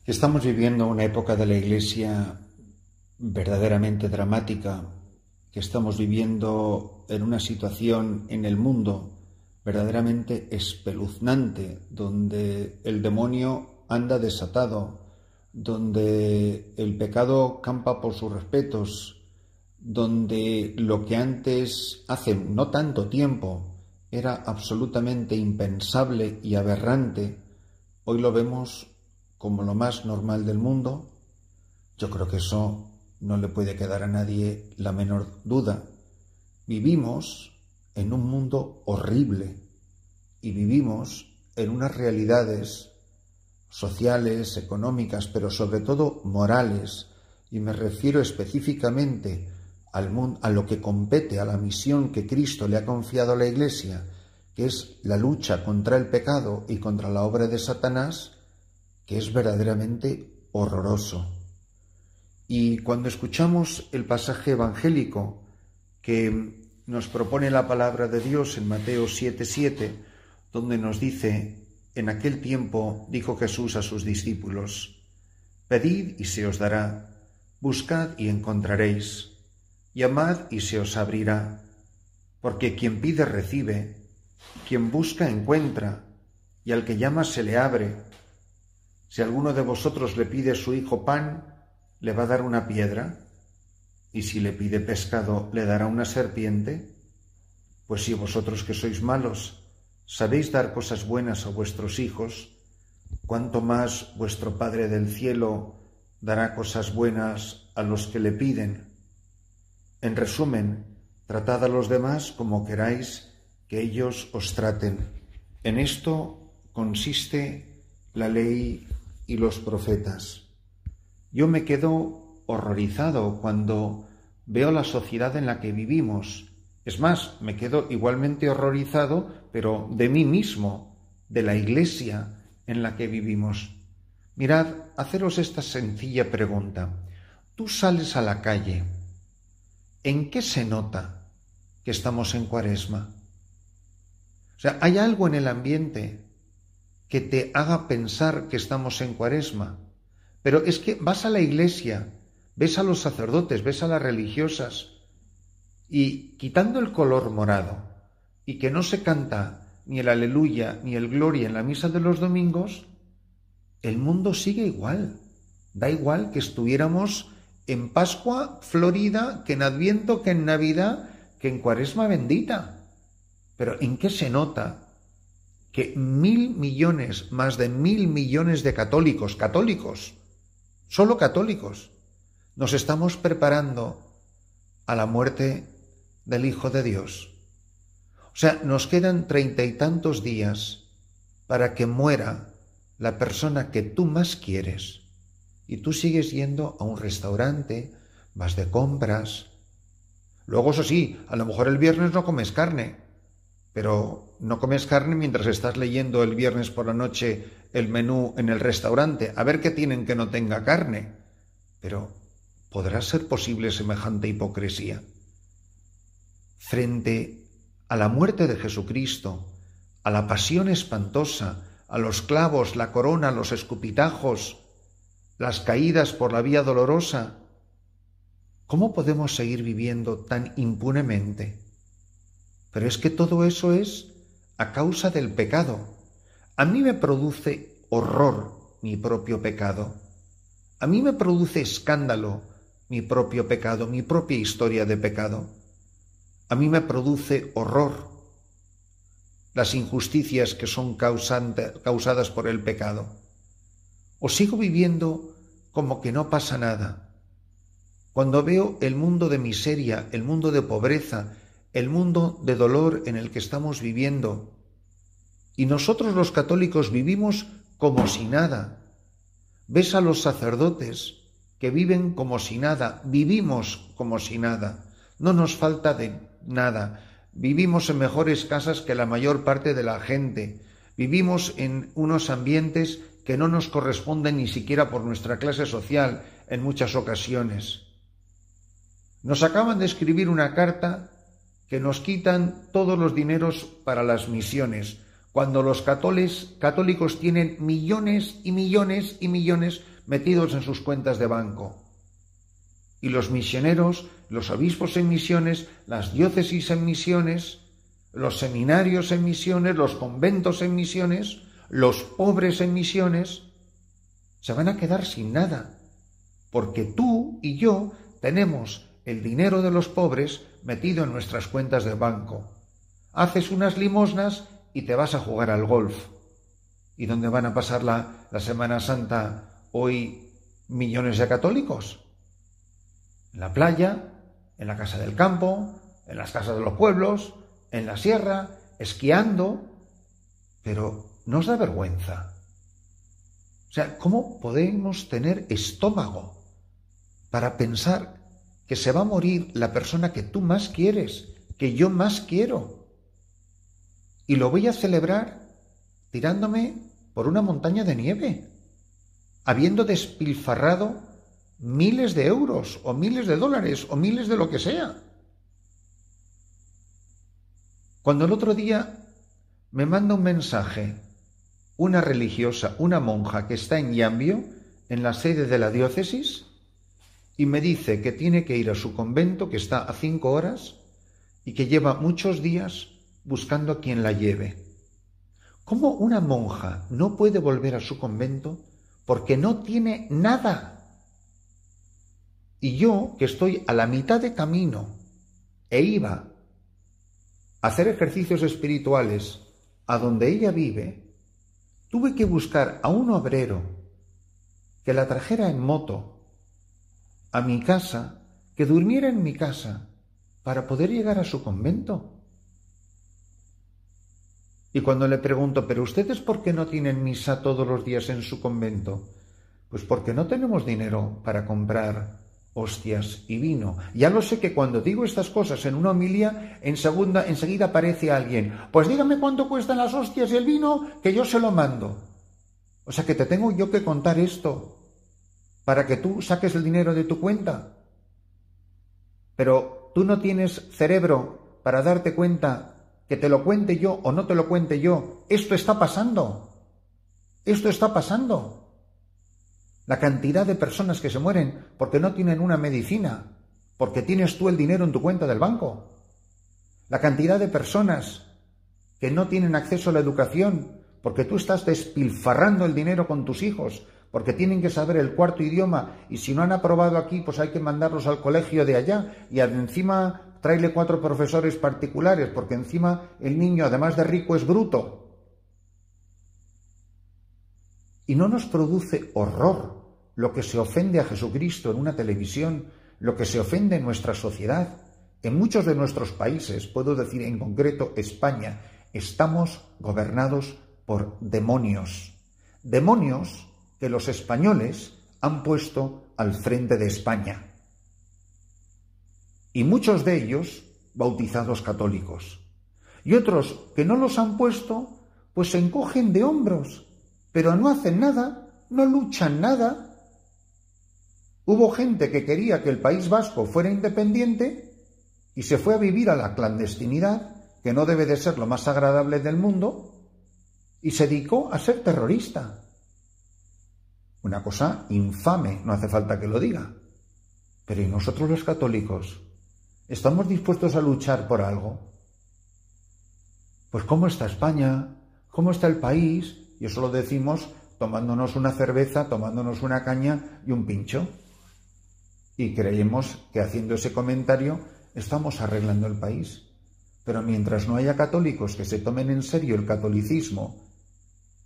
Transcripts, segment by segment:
Estamos viviendo una época de la Iglesia verdaderamente dramática, que estamos viviendo en una situación en el mundo verdaderamente espeluznante, donde el demonio anda desatado, donde el pecado campa por sus respetos, donde lo que antes, hace no tanto tiempo, era absolutamente impensable y aberrante, hoy lo vemos como lo más normal del mundo. Yo creo que eso no le puede quedar a nadie la menor duda. Vivimos en un mundo horrible y vivimos en unas realidades sociales, económicas, pero sobre todo morales, y me refiero específicamente al mundo, a lo que compete a la misión que Cristo le ha confiado a la Iglesia, que es la lucha contra el pecado y contra la obra de Satanás, que es verdaderamente horroroso. Y cuando escuchamos el pasaje evangélico que nos propone la palabra de Dios en Mateo 7:7, donde nos dice: en aquel tiempo dijo Jesús a sus discípulos: pedid y se os dará, buscad y encontraréis, llamad y se os abrirá, porque quien pide recibe, quien busca encuentra, y al que llama se le abre. Si alguno de vosotros le pide a su hijo pan, ¿le va a dar una piedra? ¿Y si le pide pescado, le dará una serpiente? Pues si vosotros, que sois malos, sabéis dar cosas buenas a vuestros hijos, ¿cuánto más vuestro Padre del cielo dará cosas buenas a los que le piden? En resumen, tratad a los demás como queráis que ellos os traten. En esto consiste la ley y los profetas. Yo me quedo horrorizado cuando veo la sociedad en la que vivimos. Es más, me quedo igualmente horrorizado, pero de mí mismo, de la Iglesia en la que vivimos. Mirad, haceros esta sencilla pregunta. Tú sales a la calle. ¿En qué se nota que estamos en Cuaresma? O sea, ¿hay algo en el ambiente que te haga pensar que estamos en Cuaresma? Pero es que vas a la iglesia, ves a los sacerdotes, ves a las religiosas, y quitando el color morado, y que no se canta ni el aleluya ni el gloria en la misa de los domingos, el mundo sigue igual. Da igual que estuviéramos en Pascua florida, que en Adviento, que en Navidad, que en Cuaresma bendita. Pero ¿en qué se nota que 1.000 millones, más de 1.000 millones de católicos, solo católicos, nos estamos preparando a la muerte del Hijo de Dios? O sea, nos quedan 30 y tantos días para que muera la persona que tú más quieres, y tú sigues yendo a un restaurante, vas de compras. Luego, eso sí, a lo mejor el viernes no comes carne, pero no comes carne mientras estás leyendo el viernes por la noche el menú en el restaurante, a ver qué tienen que no tenga carne. Pero, ¿podrá ser posible semejante hipocresía? Frente a la muerte de Jesucristo, a la pasión espantosa, a los clavos, la corona, los escupitajos, las caídas por la vía dolorosa, ¿cómo podemos seguir viviendo tan impunemente? Pero es que todo eso es a causa del pecado. A mí me produce horror mi propio pecado. A mí me produce escándalo mi propio pecado, mi propia historia de pecado. A mí me produce horror las injusticias que son causadas por el pecado. O sigo viviendo como que no pasa nada. Cuando veo el mundo de miseria, el mundo de pobreza, el mundo de dolor en el que estamos viviendo, y nosotros los católicos vivimos como si nada. Ves a los sacerdotes que viven como si nada, vivimos como si nada, no nos falta de nada, vivimos en mejores casas que la mayor parte de la gente, vivimos en unos ambientes que no nos corresponden ni siquiera por nuestra clase social en muchas ocasiones. Nos acaban de escribir una carta que nos quitan todos los dineros para las misiones, cuando los católicos tienen millones y millones y millones metidos en sus cuentas de banco. Y los misioneros, los obispos en misiones, las diócesis en misiones, los seminarios en misiones, los conventos en misiones, los pobres en misiones, se van a quedar sin nada, porque tú y yo tenemos el dinero de los pobres metido en nuestras cuentas de banco. Haces unas limosnas y te vas a jugar al golf. ¿Y dónde van a pasar la Semana Santa hoy millones de católicos? En la playa, en la casa del campo, en las casas de los pueblos, en la sierra, esquiando. Pero ¿no os da vergüenza? O sea, ¿cómo podemos tener estómago para pensar que se va a morir la persona que tú más quieres, que yo más quiero? Y lo voy a celebrar tirándome por una montaña de nieve, habiendo despilfarrado miles de euros, o miles de dólares, o miles de lo que sea. Cuando el otro día me manda un mensaje una religiosa, una monja que está en Yambio, en la sede de la diócesis, y me dice que tiene que ir a su convento, que está a 5 horas, y que lleva muchos días buscando a quien la lleve. ¿Cómo una monja no puede volver a su convento porque no tiene nada? Y yo, que estoy a la mitad de camino e iba a hacer ejercicios espirituales a donde ella vive, tuve que buscar a un obrero que la trajera en moto a mi casa, que durmiera en mi casa, para poder llegar a su convento. Y cuando le pregunto, ¿pero ustedes por qué no tienen misa todos los días en su convento? Pues porque no tenemos dinero para comprar hostias y vino. Ya lo sé que cuando digo estas cosas en una homilía, enseguida aparece alguien. Pues dígame cuánto cuestan las hostias y el vino, que yo se lo mando. O sea que te tengo yo que contar esto para que tú saques el dinero de tu cuenta. Pero tú no tienes cerebro para darte cuenta que te lo cuente yo o no te lo cuente yo. Esto está pasando. Esto está pasando. La cantidad de personas que se mueren porque no tienen una medicina, porque tienes tú el dinero en tu cuenta del banco. La cantidad de personas que no tienen acceso a la educación porque tú estás despilfarrando el dinero con tus hijos, porque tienen que saber el 4º idioma y si no han aprobado aquí, pues hay que mandarlos al colegio de allá y encima tráele 4 profesores particulares, porque encima el niño, además de rico, es bruto. Y no nos produce horror lo que se ofende a Jesucristo en una televisión, lo que se ofende en nuestra sociedad. En muchos de nuestros países, puedo decir en concreto España, estamos gobernados por demonios. Demonios que los españoles han puesto al frente de España. Y muchos de ellos bautizados católicos. Y otros que no los han puesto, pues se encogen de hombros, pero no hacen nada, no luchan nada. Hubo gente que quería que el País Vasco fuera independiente y se fue a vivir a la clandestinidad, que no debe de ser lo más agradable del mundo, y se dedicó a ser terrorista. Una cosa infame, no hace falta que lo diga. Pero ¿y nosotros los católicos? ¿Estamos dispuestos a luchar por algo? Pues ¿cómo está España? ¿Cómo está el país? Y eso lo decimos tomándonos una cerveza, tomándonos una caña y un pincho. Y creemos que haciendo ese comentario estamos arreglando el país. Pero mientras no haya católicos que se tomen en serio el catolicismo,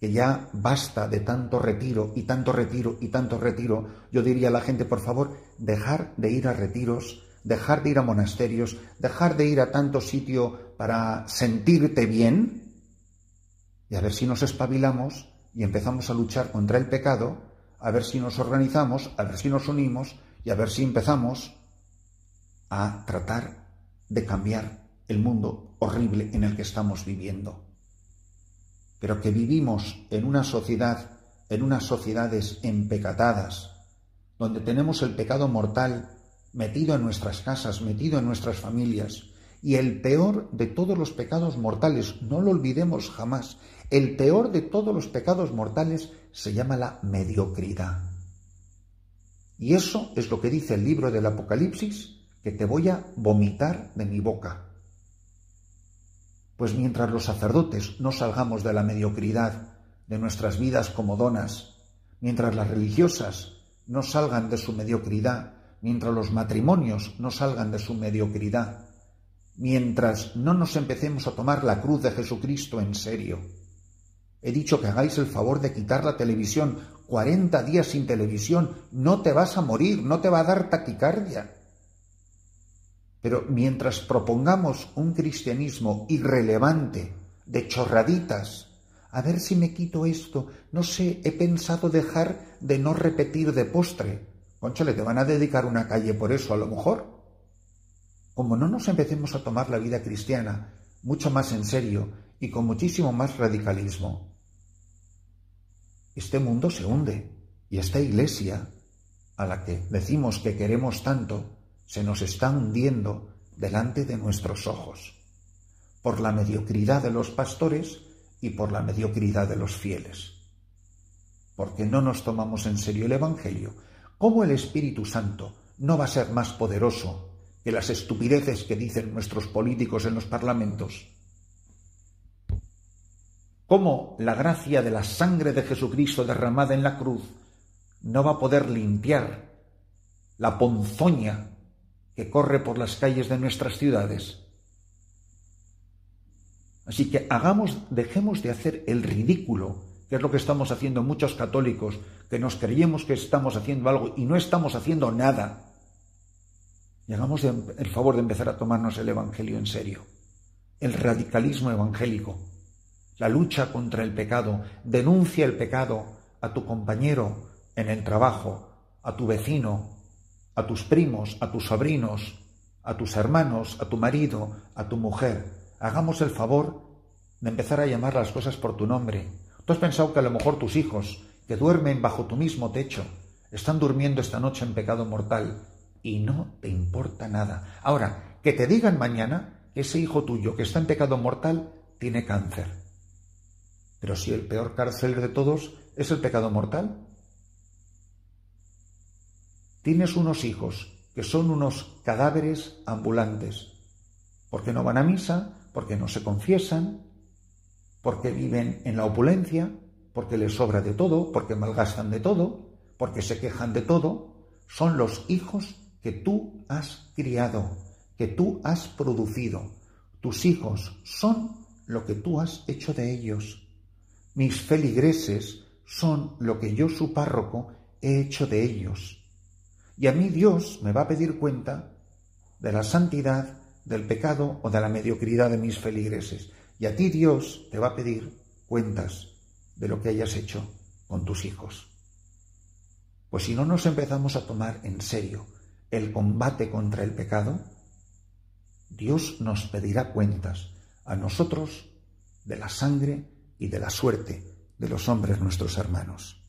que ya basta de tanto retiro y tanto retiro y tanto retiro, yo diría a la gente, por favor, dejar de ir a retiros, dejar de ir a monasterios, dejar de ir a tanto sitio para sentirte bien, y a ver si nos espabilamos y empezamos a luchar contra el pecado, a ver si nos organizamos, a ver si nos unimos y a ver si empezamos a tratar de cambiar el mundo horrible en el que estamos viviendo. Pero que vivimos en una sociedad, en unas sociedades empecatadas, donde tenemos el pecado mortal metido en nuestras casas, metido en nuestras familias, Y el peor de todos los pecados mortales, no lo olvidemos jamás, el peor de todos los pecados mortales se llama la mediocridad. Y eso es lo que dice el libro del Apocalipsis, que te voy a vomitar de mi boca. Pues mientras los sacerdotes no salgamos de la mediocridad de nuestras vidas comodonas, mientras las religiosas no salgan de su mediocridad, mientras los matrimonios no salgan de su mediocridad, mientras no nos empecemos a tomar la cruz de Jesucristo en serio. He dicho que hagáis el favor de quitar la televisión. 40 días sin televisión, no te vas a morir, no te va a dar taquicardia. Pero mientras propongamos un cristianismo irrelevante, de chorraditas, a ver si me quito esto, no sé, he pensado dejar de no repetir de postre. Cónchale, te van a dedicar una calle por eso a lo mejor. Como no nos empecemos a tomar la vida cristiana mucho más en serio y con muchísimo más radicalismo, este mundo se hunde y esta iglesia, a la que decimos que queremos tanto, se nos está hundiendo delante de nuestros ojos, por la mediocridad de los pastores y por la mediocridad de los fieles. Porque no nos tomamos en serio el Evangelio. ¿Cómo el Espíritu Santo no va a ser más poderoso que las estupideces que dicen nuestros políticos en los parlamentos? ¿Cómo la gracia de la sangre de Jesucristo derramada en la cruz no va a poder limpiar la ponzoña que corre por las calles de nuestras ciudades? Así que dejemos de hacer el ridículo, que es lo que estamos haciendo muchos católicos, que nos creemos que estamos haciendo algo y no estamos haciendo nada. Y hagamos el favor de empezar a tomarnos el Evangelio en serio. El radicalismo evangélico, la lucha contra el pecado, denuncia el pecado a tu compañero en el trabajo, a tu vecino, a tus primos, a tus sobrinos, a tus hermanos, a tu marido, a tu mujer. Hagamos el favor de empezar a llamar las cosas por tu nombre. ¿Tú has pensado que a lo mejor tus hijos, que duermen bajo tu mismo techo, están durmiendo esta noche en pecado mortal y no te importa nada? Ahora, que te digan mañana que ese hijo tuyo que está en pecado mortal tiene cáncer. Pero si el peor cáncer de todos es el pecado mortal. Tienes unos hijos que son unos cadáveres ambulantes, porque no van a misa, porque no se confiesan, porque viven en la opulencia, porque les sobra de todo, porque malgastan de todo, porque se quejan de todo. Son los hijos que tú has criado, que tú has producido. Tus hijos son lo que tú has hecho de ellos. Mis feligreses son lo que yo, su párroco, he hecho de ellos. Y a mí Dios me va a pedir cuenta de la santidad, del pecado o de la mediocridad de mis feligreses. Y a ti Dios te va a pedir cuentas de lo que hayas hecho con tus hijos. Pues si no nos empezamos a tomar en serio el combate contra el pecado, Dios nos pedirá cuentas a nosotros de la sangre y de la suerte de los hombres nuestros hermanos.